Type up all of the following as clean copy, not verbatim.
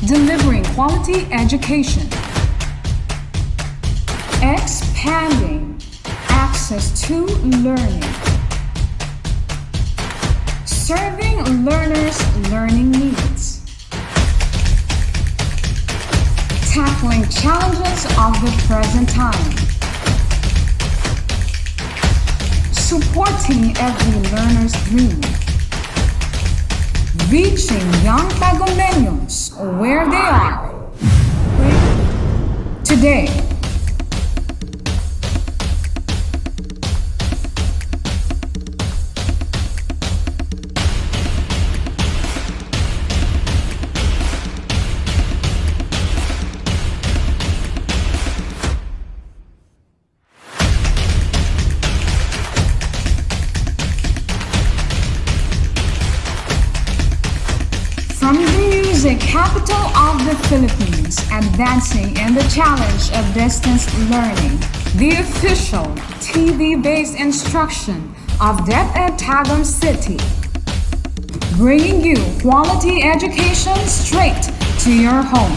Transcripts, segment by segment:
delivering quality education, expanding access to learning, serving learners' learning needs, tackling challenges of the present time, supporting every learner's dream, reaching young Tagumeños where they are today. From the music capital of the Philippines, advancing in the challenge of distance learning, the official TV-based instruction of DepEd Tagum City, bringing you quality education straight to your home.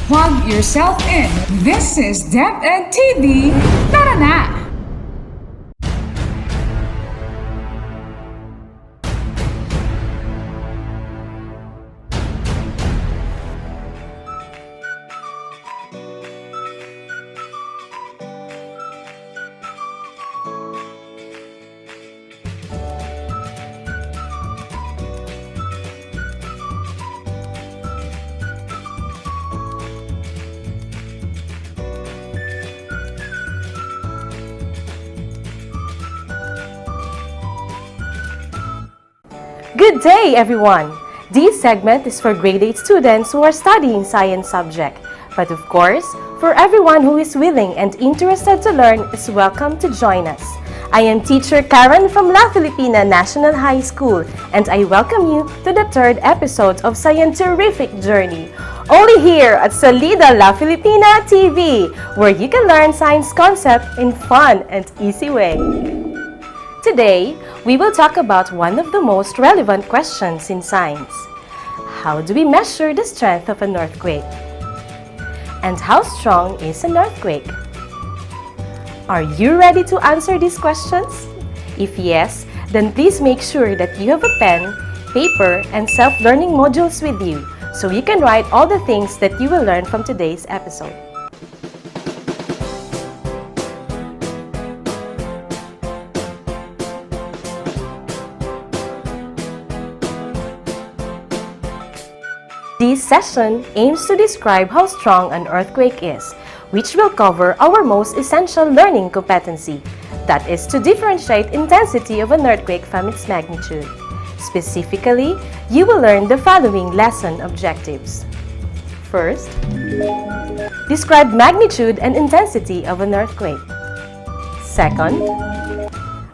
Plug yourself in. This is DepEd TV. Tara na! Good day, everyone! This segment is for grade 8 students who are studying science subject. But of course, for everyone who is willing and interested to learn is welcome to join us. I am teacher Karen from La Filipina National High School, and I welcome you to the third episode of Scientific Journey, only here at Salida La Filipina TV, where you can learn science concept in fun and easy way. Today, we will talk about one of the most relevant questions in science. How do we measure the strength of an earthquake? And how strong is an earthquake? Are you ready to answer these questions? If yes, then please make sure that you have a pen, paper, and self-learning modules with you so you can write all the things that you will learn from today's episode. This session aims to describe how strong an earthquake is, which will cover our most essential learning competency, that is to differentiate intensity of an earthquake from its magnitude. Specifically, you will learn the following lesson objectives. First, describe magnitude and intensity of an earthquake. Second,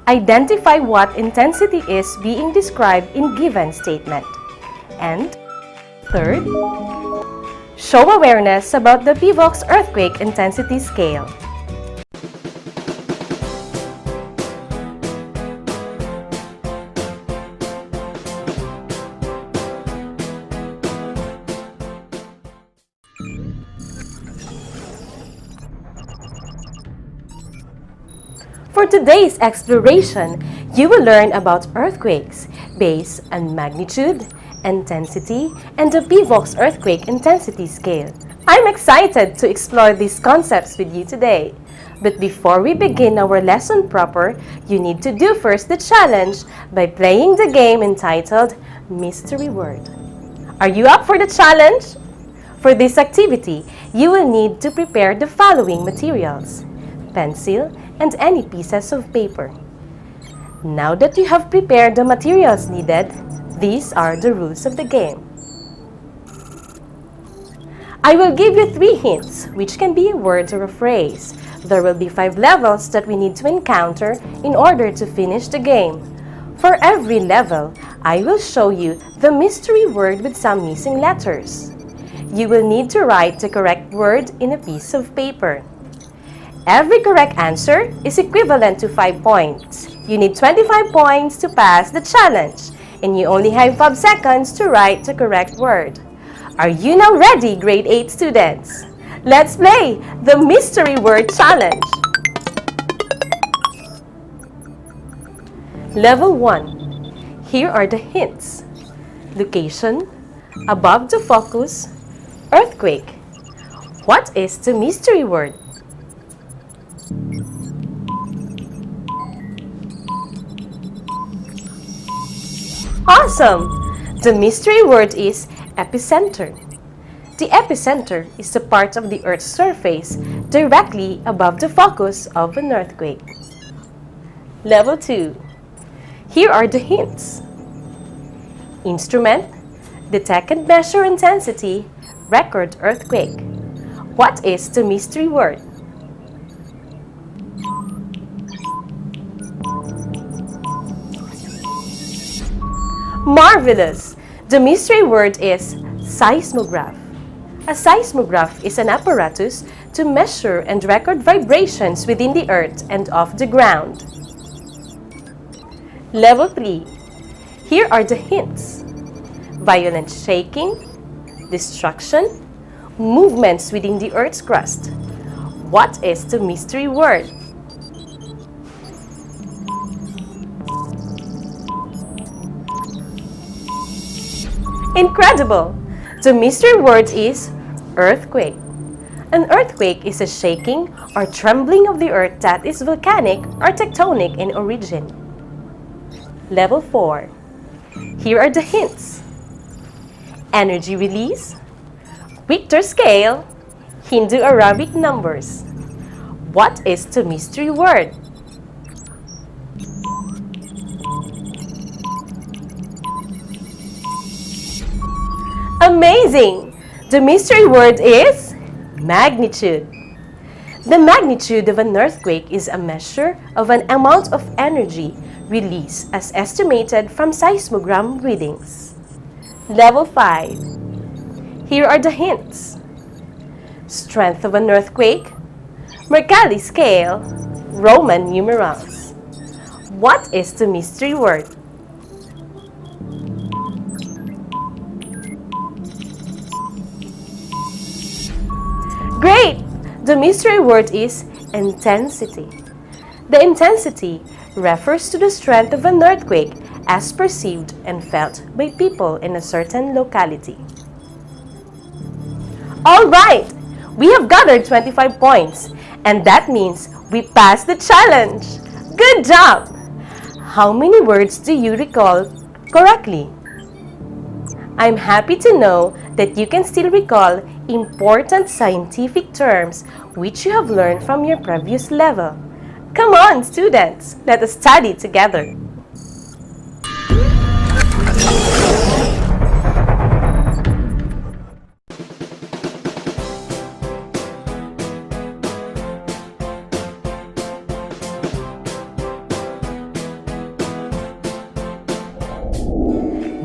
identify what intensity is being described in given statement. And third, show awareness about the PVOX earthquake intensity scale. For today's exploration, you will learn about earthquakes based on magnitude, intensity, and the PVOX earthquake intensity scale. I'm excited to explore these concepts with you today. But before we begin our lesson proper, you need to do first the challenge by playing the game entitled Mystery Word. Are you up for the challenge? For this activity, you will need to prepare the following materials: pencil and any pieces of paper. Now that you have prepared the materials needed, these are the rules of the game. I will give you 3 hints, which can be a word or a phrase. There will be 5 levels that we need to encounter in order to finish the game. For every level, I will show you the mystery word with some missing letters. You will need to write the correct word in a piece of paper. Every correct answer is equivalent to 5 points. You need 25 points to pass the challenge. and you only have 5 seconds to write the correct word. Are you now ready, grade 8 students? Let's play the Mystery Word Challenge. Level 1. Here are the hints. Location, above the focus, earthquake. What is the mystery word? Awesome! The mystery word is epicenter. The epicenter is the part of the Earth's surface directly above the focus of an earthquake. Level 2. Here are the hints. Instrument, detect and measure intensity, record earthquake. What is the mystery word? Marvelous! The mystery word is seismograph. A seismograph is an apparatus to measure and record vibrations within the earth and off the ground. Level 3. Here are the hints. Violent shaking, destruction, movements within the earth's crust. What is the mystery word? Incredible! The mystery word is earthquake. An earthquake is a shaking or trembling of the earth that is volcanic or tectonic in origin. Level 4. Here are the hints. Energy release, Richter scale, Hindu Arabic numbers. What is the mystery word? Amazing! The mystery word is magnitude. The magnitude of an earthquake is a measure of an amount of energy released as estimated from seismogram readings. Level 5. Here are the hints. Strength of an earthquake, Mercalli scale, Roman numerals. What is the mystery word? Great! The mystery word is intensity. The intensity refers to the strength of an earthquake as perceived and felt by people in a certain locality. All right! We have gathered 25 points, and that means we passed the challenge. Good job! How many words do you recall correctly? I'm happy to know that you can still recall important scientific terms which you have learned from your previous level. Come on, students, let us study together.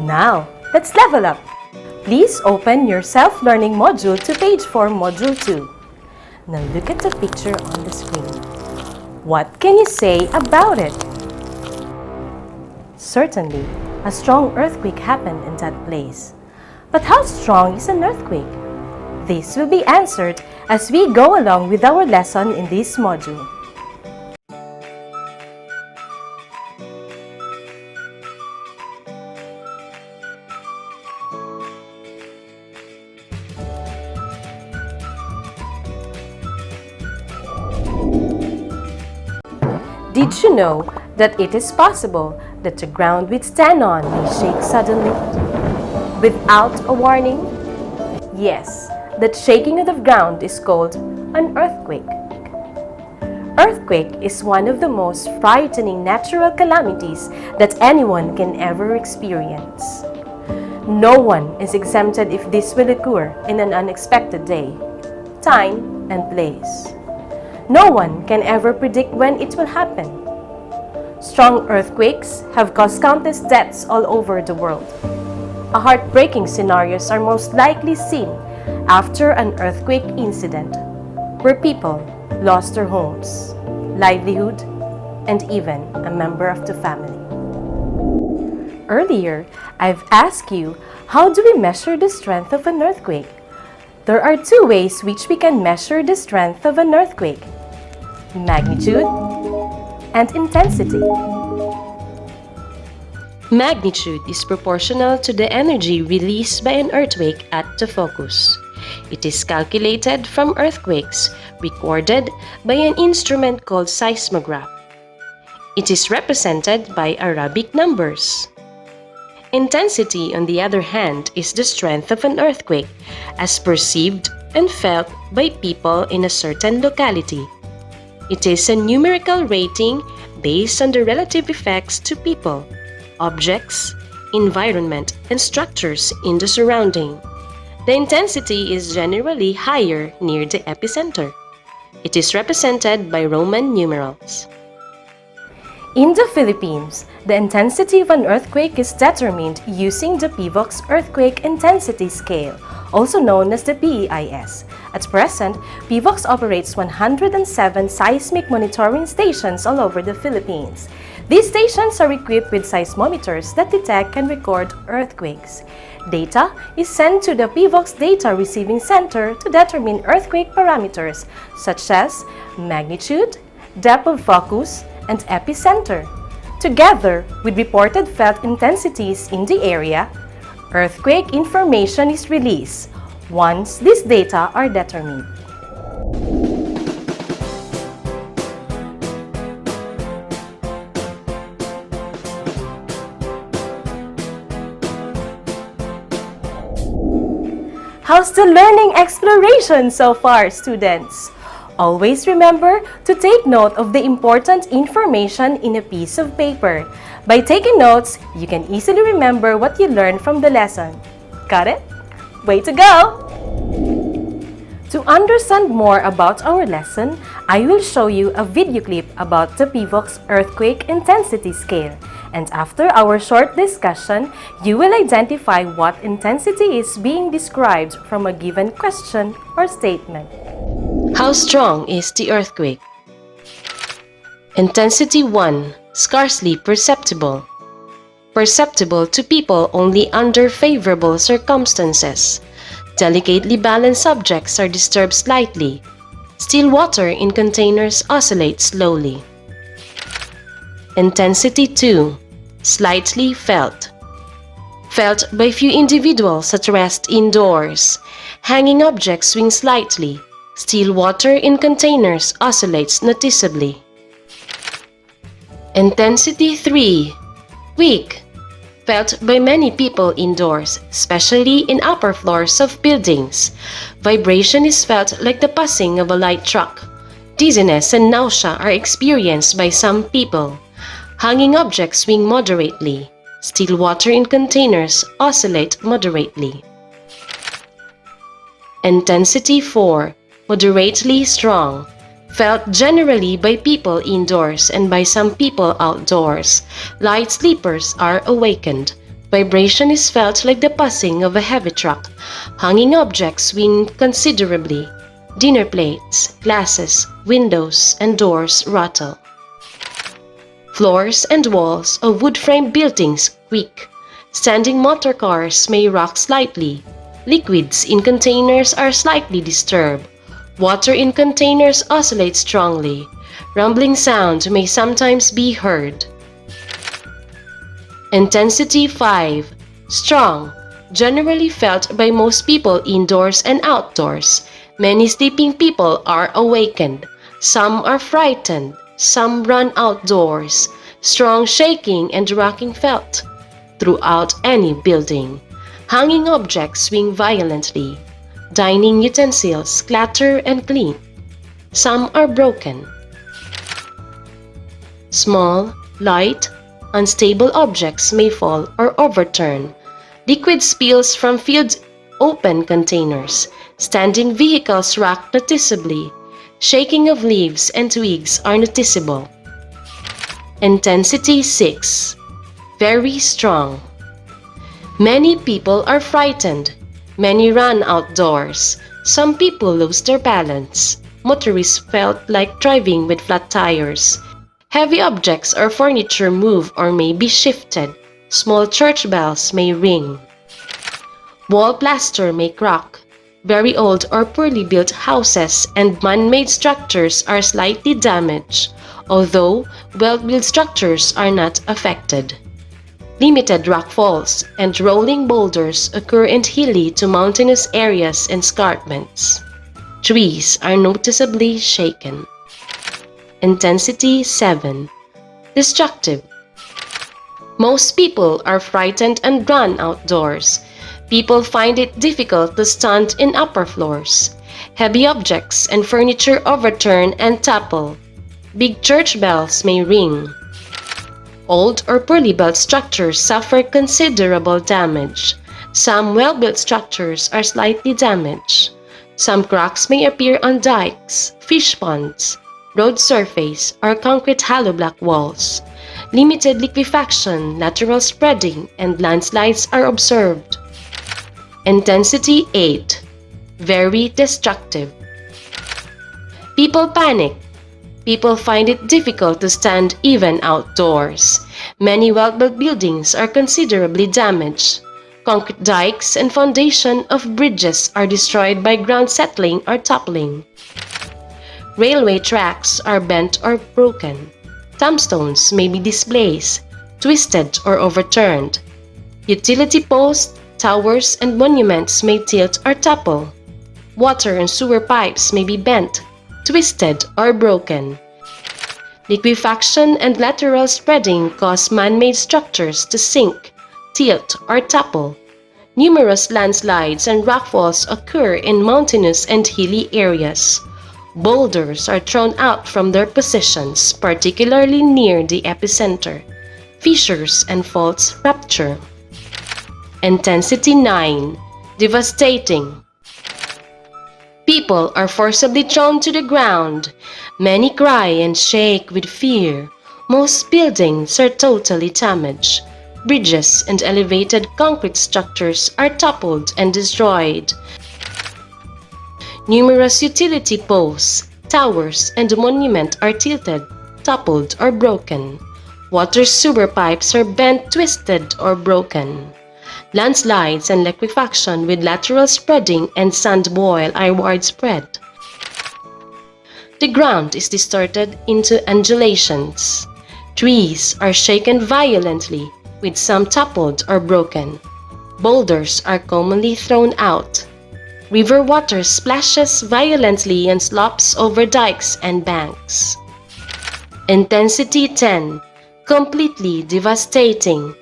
Now, let's level up. Please open your self-learning module to page 4, module 2. Now look at the picture on the screen. What can you say about it? Certainly, a strong earthquake happened in that place. But how strong is an earthquake? This will be answered as we go along with our lesson in this module. Did you know that it is possible that the ground we stand on may shake suddenly, without a warning? Yes, that shaking of the ground is called an earthquake. Earthquake is one of the most frightening natural calamities that anyone can ever experience. No one is exempted if this will occur in an unexpected day, time, and place. No one can ever predict when it will happen. Strong earthquakes have caused countless deaths all over the world. A heartbreaking scenarios are most likely seen after an earthquake incident, where people lost their homes, livelihood, and even a member of the family. Earlier, I've asked you, how do we measure the strength of an earthquake? There are two ways which we can measure the strength of an earthquake: magnitude and intensity. Magnitude is proportional to the energy released by an earthquake at the focus. It is calculated from earthquakes recorded by an instrument called seismograph. It is represented by Arabic numbers. Intensity, on the other hand, is the strength of an earthquake as perceived and felt by people in a certain locality. It is a numerical rating based on the relative effects to people, objects, environment, and structures in the surrounding. The intensity is generally higher near the epicenter. It is represented by Roman numerals. In the Philippines, the intensity of an earthquake is determined using the PVOX Earthquake Intensity Scale, also known as the PEIS. At present, PVOX operates 107 seismic monitoring stations all over the Philippines. These stations are equipped with seismometers that detect and record earthquakes. Data is sent to the PVOX Data Receiving Center to determine earthquake parameters such as magnitude, depth of focus, and epicenter. Together with reported felt intensities in the area, earthquake information is released once these data are determined. How's the learning exploration so far, students? Always remember to take note of the important information in a piece of paper. By taking notes, you can easily remember what you learned from the lesson. Got it? Way to go! To understand more about our lesson, I will show you a video clip about the PVOX Earthquake Intensity Scale. And after our short discussion, you will identify what intensity is being described from a given question or statement. How strong is the earthquake? Intensity 1. Scarcely perceptible. Perceptible to people only under favorable circumstances. Delicately balanced objects are disturbed slightly. Still water in containers oscillates slowly. Intensity 2. Slightly felt. Felt by few individuals at rest indoors. Hanging objects swing slightly. Still water in containers oscillates noticeably. Intensity 3. Weak. Felt by many people indoors, especially in upper floors of buildings. Vibration is felt like the passing of a light truck. Dizziness and nausea are experienced by some people. Hanging objects swing moderately. Still water in containers oscillate moderately. Intensity 4. Moderately strong. Felt generally by people indoors and by some people outdoors. Light sleepers are awakened. Vibration is felt like the passing of a heavy truck. Hanging objects swing considerably. Dinner plates, glasses, windows, and doors rattle. Floors and walls of wood-framed buildings creak. Standing motor cars may rock slightly. Liquids in containers are slightly disturbed. Water in containers oscillates strongly. Rumbling sound may sometimes be heard. Intensity 5. Strong. Generally felt by most people indoors and outdoors. Many sleeping people are awakened. Some are frightened. Some run outdoors. Strong shaking and rocking felt throughout any building. Hanging objects swing violently. Dining utensils clatter and clink. Some are broken. Small, light, unstable objects may fall or overturn. Liquid spills from filled open containers. Standing vehicles rock noticeably. Shaking of leaves and twigs are noticeable. Intensity 6. Very strong. Many people are frightened. Many run outdoors. Some people lose their balance. Motorists felt like driving with flat tires. Heavy objects or furniture move or may be shifted. Small church bells may ring. Wall plaster may crack. Very old or poorly built houses and man-made structures are slightly damaged, although well-built structures are not affected. Limited rockfalls and rolling boulders occur in hilly to mountainous areas and escarpments. Trees are noticeably shaken. Intensity 7. Destructive. Most people are frightened and run outdoors. People find it difficult to stand in upper floors. Heavy objects and furniture overturn and topple. Big church bells may ring. Old or poorly built structures suffer considerable damage. Some well-built structures are slightly damaged. Some cracks may appear on dikes, fish ponds, road surface, or concrete hollow block walls. Limited liquefaction, lateral spreading, and landslides are observed. Intensity 8. Very destructive. People panic. People find it difficult to stand even outdoors. Many well-built buildings are considerably damaged. Concrete dikes and foundation of bridges are destroyed by ground settling or toppling. Railway tracks are bent or broken. Tombstones may be displaced, twisted, or overturned. Utility posts, towers, and monuments may tilt or topple. Water and sewer pipes may be bent, twisted, or broken. Liquefaction and lateral spreading cause man-made structures to sink, tilt, or topple. Numerous landslides and rockfalls occur in mountainous and hilly areas. Boulders are thrown out from their positions, particularly near the epicenter. Fissures and faults rupture. Intensity 9. Devastating. People are forcibly thrown to the ground. Many cry and shake with fear. Most buildings are totally damaged. Bridges and elevated concrete structures are toppled and destroyed. Numerous utility posts, towers, and monuments are tilted, toppled, or broken. Water sewer pipes are bent, twisted, or broken. Landslides and liquefaction with lateral spreading and sand boil are widespread. The ground is distorted into undulations. Trees are shaken violently, with some toppled or broken. Boulders are commonly thrown out. River water splashes violently and slops over dikes and banks. Intensity 10. Completely devastating.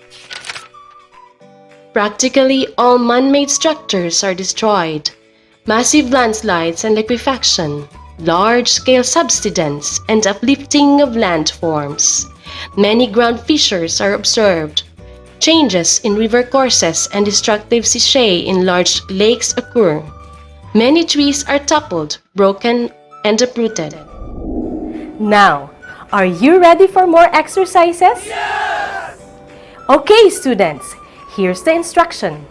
Practically all man-made structures are destroyed. Massive landslides and liquefaction, large-scale subsidence, and uplifting of landforms. Many ground fissures are observed. Changes in river courses and destructive sechae in large lakes occur. Many trees are toppled, broken, and uprooted. Now, are you ready for more exercises? Yes! Okay, students, here's the instruction.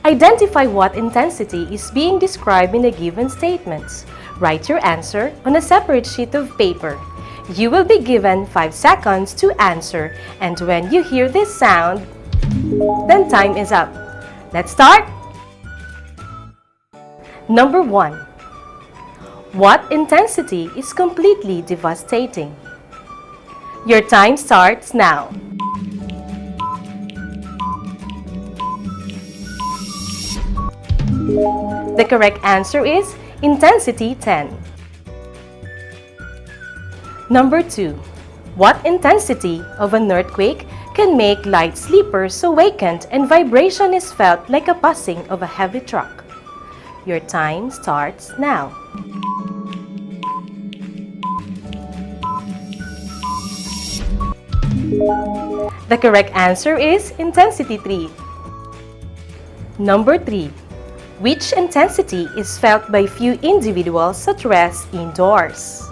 Identify what intensity is being described in the given statements. Write your answer on a separate sheet of paper. You will be given 5 seconds to answer, and when you hear this sound, then time is up. Let's start! Number 1. What intensity is completely devastating? Your time starts now. The correct answer is intensity 10. Number 2. What intensity of an earthquake can make light sleepers awakened and vibration is felt like a passing of a heavy truck? Your time starts now. The correct answer is intensity 3. Number 3. Which intensity is felt by few individuals at rest indoors?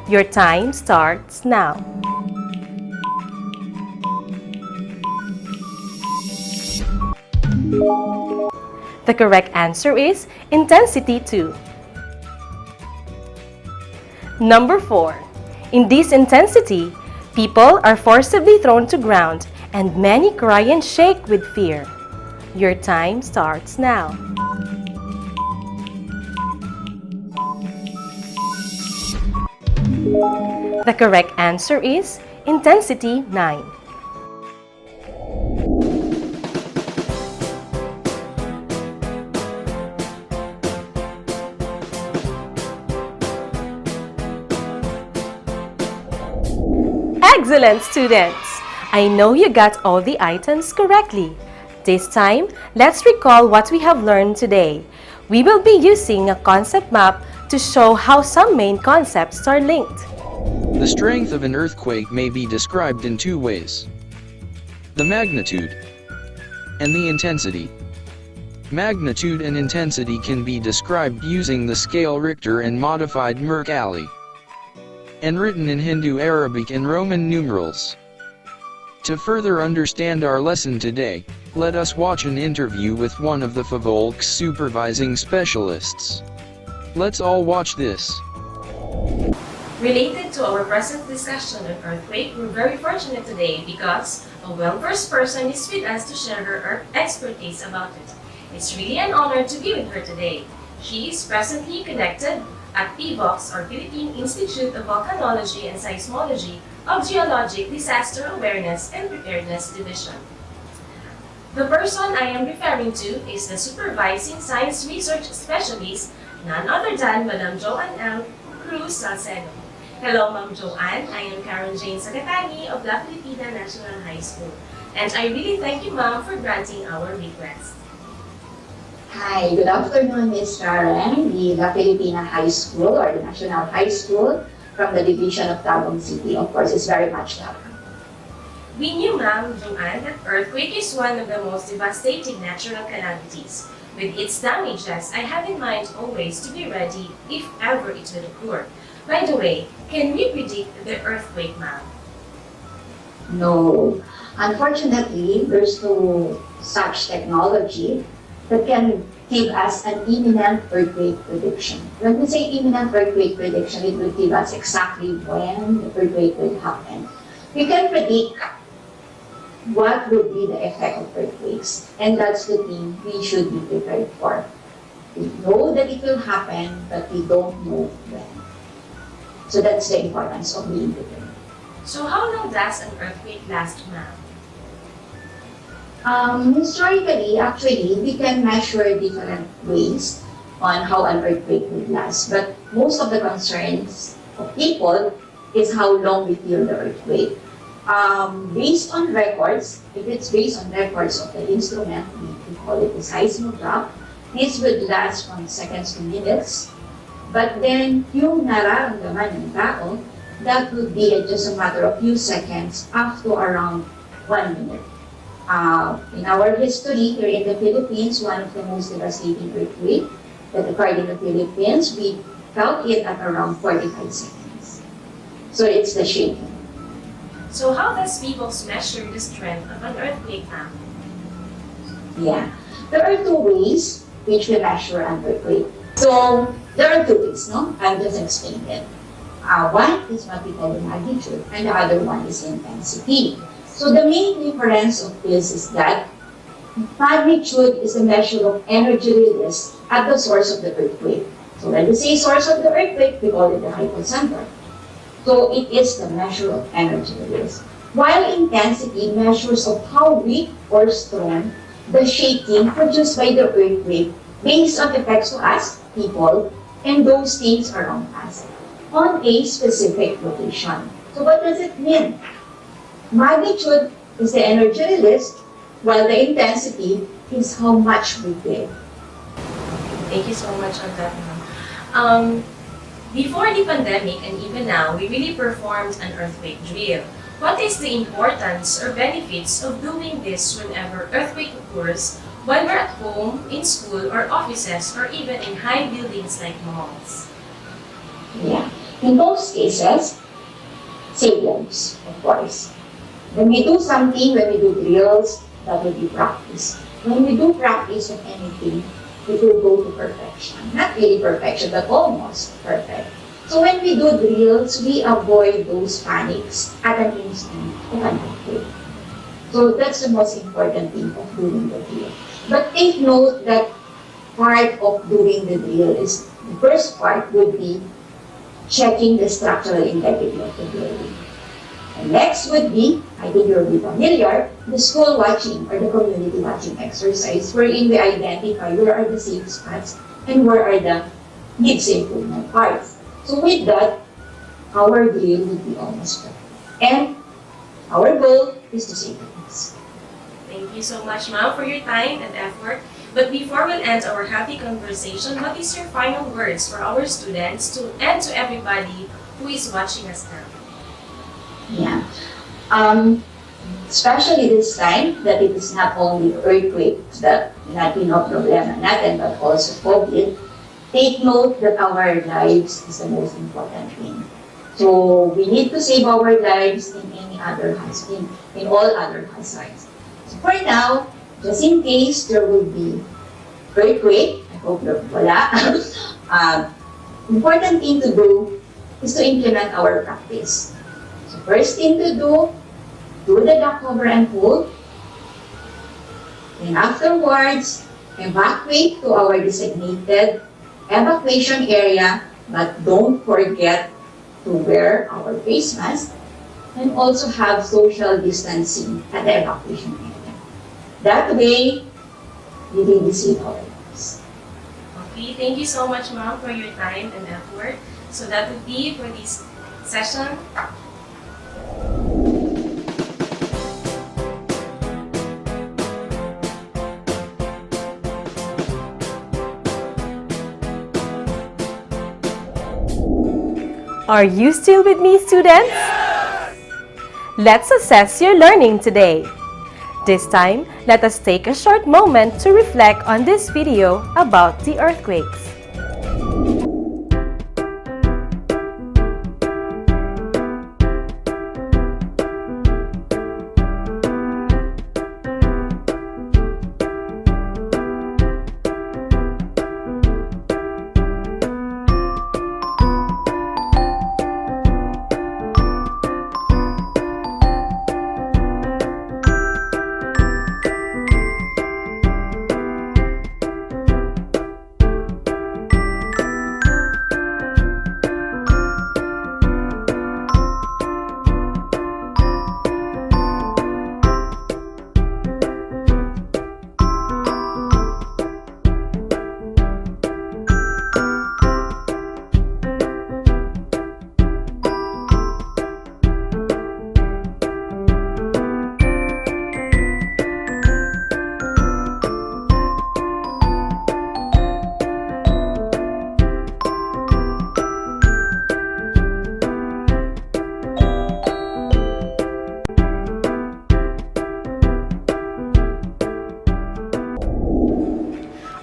Your time starts now. The correct answer is intensity 2. Number 4. In this intensity, people are forcibly thrown to ground and many cry and shake with fear. Your time starts now. The correct answer is intensity 9. Excellent, students! I know you got all the items correctly. This time, let's recall what we have learned today. We will be using a concept map to show how some main concepts are linked. The strength of an earthquake may be described in two ways: the magnitude and the intensity. Magnitude and intensity can be described using the scale Richter and modified Mercalli, and written in Hindu, Arabic, and Roman numerals. To further understand our lesson today, let us watch an interview with one of the FAVOLC's supervising specialists. Let's all watch this. Related to our present discussion on earthquake, we're very fortunate today because a well-versed person is with us to share her expertise about it. It's really an honor to be with her today. She is presently connected at PVOX, or Philippine Institute of Volcanology and Seismology of Geologic Disaster Awareness and Preparedness Division. The person I am referring to is the Supervising Science Research Specialist, none other than Madam Joanne L. Cruz Salcedo. Hello, Ma'am Joanne. I am Karen Jane Sagatani of La Filipina National High School, and I really thank you, Ma'am, for granting our request. Hi, good afternoon, Ms. Karen, the La Filipina High School or the National High School from the division of Tagum City. Of course, it's very much welcome. We knew, Ma'am Joanne, that earthquake is one of the most devastating natural calamities. With its damages, I have in mind always to be ready if ever it will occur. By the way, can we predict the earthquake, ma'am? No, unfortunately, there's no such technology that can give us an imminent earthquake prediction. When we say imminent earthquake prediction, it will give us exactly when the earthquake will happen. We can predict what will be the effect of earthquakes, and that's the thing we should be prepared for. We know that it will happen, but we don't know when. So that's the importance of being prepared. So how long does an earthquake last, ma'am? Historically, actually, we can measure different ways on how an earthquake would last. But most of the concerns of people is how long we feel the earthquake. Based on records, if it's based on records of the instrument, we call it the seismograph, this would last from seconds to minutes. But then, yung nararamdaman ng tao, that would be just a matter of few seconds up to around 1 minute. In our history here in the Philippines, one of the most devastating earthquake that occurred in the Philippines, we felt it at around 45 seconds. So it's the shaking. So how does people measure the strength of an earthquake, ma'am? Yeah. There are two ways which we measure an earthquake. So there are two ways, no? I'll just explain it. One is what we call the magnitude, and the other one is intensity. So the main difference of this is that magnitude is a measure of energy released at the source of the earthquake. So when we say source of the earthquake, we call it the hypocenter. So it is the measure of energy release. While intensity measures of how weak or strong the shaking produced by the earthquake based on effects to us, people, and those things around us on a specific location. So what does it mean? Magnitude is the energy released, while the intensity is how much we feel. Thank you so much on that, ma'am. Before the pandemic and even now, we really performed an earthquake drill. What is the importance or benefits of doing this whenever earthquake occurs, when we're at home, in school, or offices, or even in high buildings like malls? Yeah. In most cases, stadiums, of course. When we do something, when we do drills, that will be practice. When we do practice of anything, it will go to perfection. Not really perfection, but almost perfect. So when we do drills, we avoid those panics at an instant of an earthquake. So that's the most important thing of doing the drill. But take note that part of doing the drill is, the first part would be checking the structural integrity of the building. And next would be, I think you'll be familiar, the school watching or the community watching exercise, wherein we identify where are the safe spots and where are the needs improvement parts. So with that, our drill would be almost perfect. And our goal is to save lives. Thank you so much, ma'am, for your time and effort. But before we end our happy conversation, what is your final words for our students and to everybody who is watching us now? Yeah. Especially this time that it is not only earthquakes that not problema natin, but also COVID, take note that our lives is the most important thing. So we need to save our lives in any other hazard, in all other hazards. So for now, just in case there will be earthquake, I hope that wala, important thing to do is to implement our practice. So first thing to do the duck cover and hold. And afterwards, evacuate to our designated evacuation area, but don't forget to wear our face mask and also have social distancing at the evacuation area. That way, we will save our lives. Okay, thank you so much, ma'am, for your time and effort. So that would be for this session. Are you still with me, students? Yes! Let's assess your learning today. This time, let us take a short moment to reflect on this video about the earthquakes.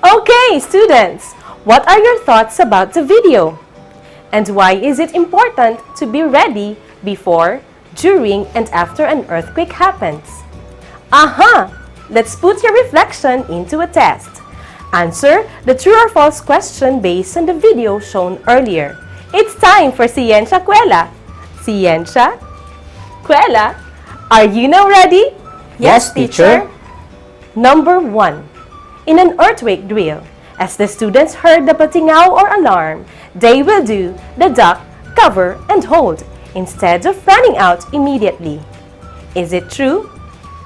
Okay, students, what are your thoughts about the video? And why is it important to be ready before, during, and after an earthquake happens? Aha! Let's put your reflection into a test. Answer the true or false question based on the video shown earlier. It's time for TVskwela. TVskwela, are you now ready? Yes, teacher. Number 1. In an earthquake drill, as the students heard the patingaw or alarm, they will do the duck, cover, and hold instead of running out immediately. Is it true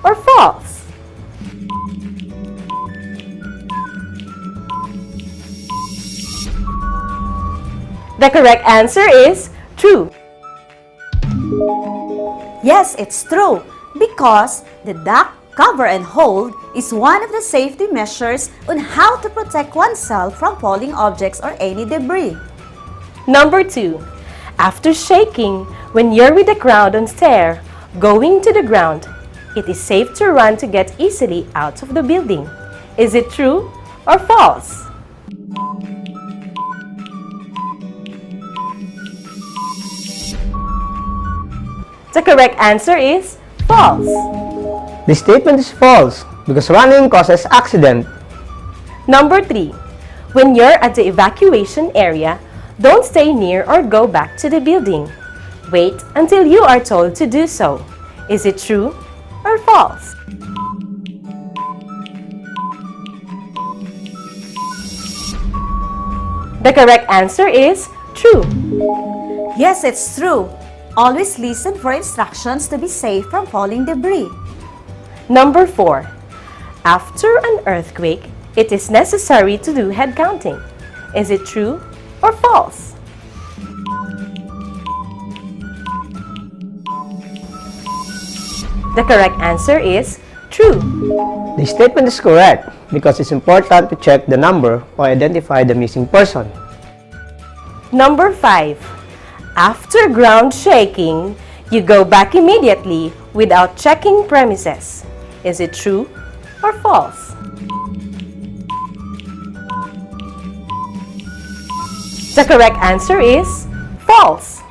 or false? The correct answer is true. Yes, it's true. Because the duck, cover, and hold is one of the safety measures on how to protect oneself from falling objects or any debris. Number 2. After shaking, when you're with the crowd on stair, going to the ground, it is safe to run to get easily out of the building. Is it true or false? The correct answer is false. The statement is false because running causes accident. Number 3. When you're at the evacuation area, don't stay near or go back to the building. Wait until you are told to do so. Is it true or false? The correct answer is true. Yes, it's true. Always listen for instructions to be safe from falling debris. Number 4. After an earthquake, it is necessary to do head counting. Is it true or false? The correct answer is true. The statement is correct because it's important to check the number or identify the missing person. Number 5. After ground shaking, you go back immediately without checking premises. Is it true or false? The correct answer is false.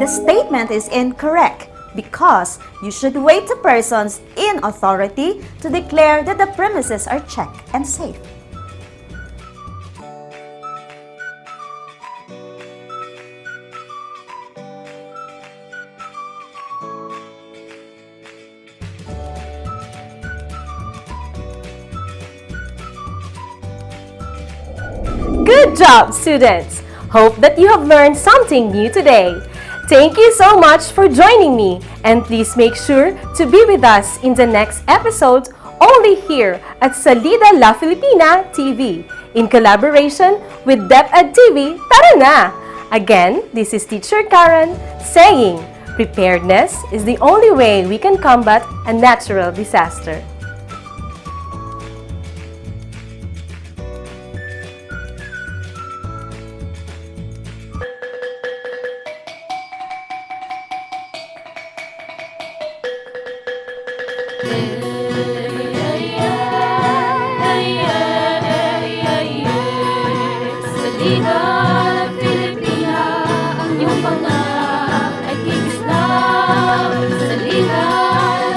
The statement is incorrect because you should wait to persons in authority to declare that the premises are checked and safe. Good job, students! Hope that you have learned something new today. Thank you so much for joining me, and please make sure to be with us in the next episode only here at Salida La Filipina TV in collaboration with DepEd TV. Tara na! Again, this is Teacher Karen saying, preparedness is the only way we can combat a natural disaster. Salida, Filipina, ang iyong pangarap ay kikislaw. Salida,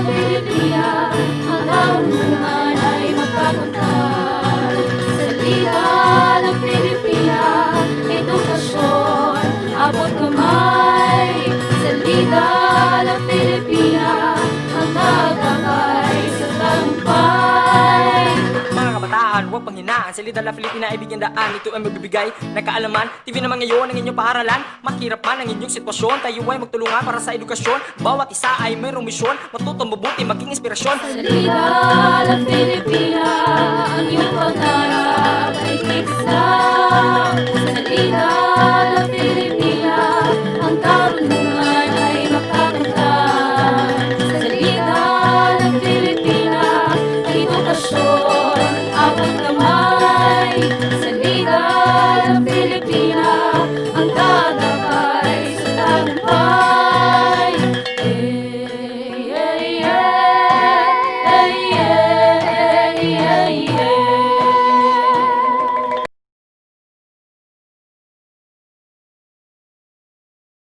Filipina, ang karunungan ay magpapuntal. Salida, Filipina, edukasyon, abot kamay. Salida, Filipina, ang tagumpay sa tagumpay. Mga kabataan, huwag panghinaan. Salida La Filipina ay bigyan daan. Ito ay magbibigay ng kaalaman. TV naman ngayon ang inyong paaralan. Mahirap man ang inyong sitwasyon, tayo ay magtulungan para sa edukasyon. Bawat isa ay mayroong misyon, matutong mabuti, maging inspirasyon. Salida La Filipina, ang iyong pangarap ay kikislaw. Salida La